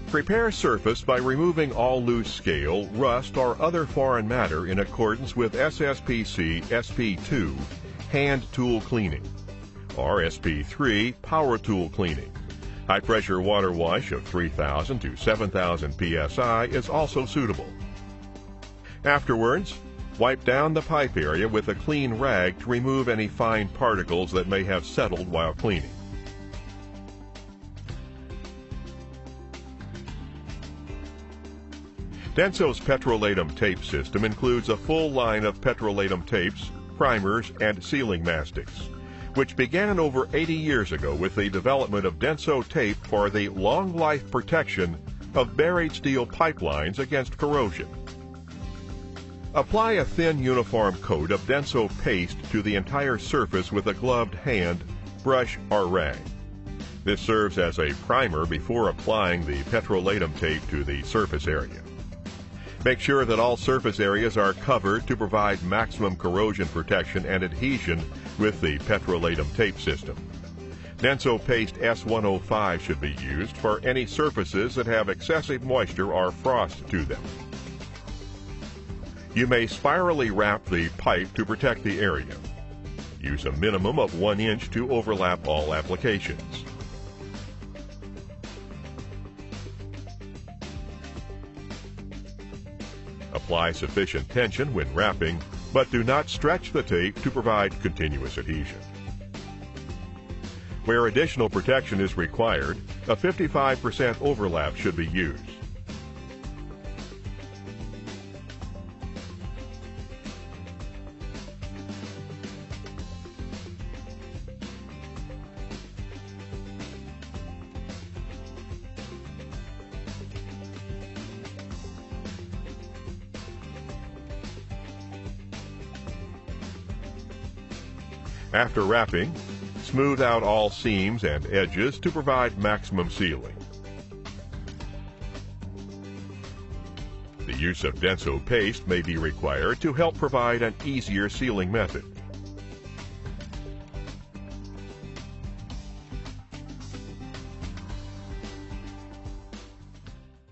Prepare surface by removing all loose scale, rust, or other foreign matter in accordance with SSPC SP2 hand tool cleaning or SP3 power tool cleaning. High pressure water wash of 3,000 to 7,000 psi is also suitable. Afterwards, wipe down the pipe area with a clean rag to remove any fine particles that may have settled while cleaning. Denso's petrolatum tape system includes a full line of petrolatum tapes, primers, and sealing mastics, which began over 80 years ago with the development of Denso tape for the long life protection of buried steel pipelines against corrosion. Apply a thin uniform coat of Denso paste to the entire surface with a gloved hand, brush, or rag. This serves as a primer before applying the petrolatum tape to the surface area. Make sure that all surface areas are covered to provide maximum corrosion protection and adhesion with the petrolatum tape system. Denso paste S105 should be used for any surfaces that have excessive moisture or frost to them. You may spirally wrap the pipe to protect the area. Use a minimum of 1 inch to overlap all applications. Apply sufficient tension when wrapping, but do not stretch the tape to provide continuous adhesion. Where additional protection is required, a 55% overlap should be used. After wrapping, smooth out all seams and edges to provide maximum sealing. The use of Denso paste may be required to help provide an easier sealing method.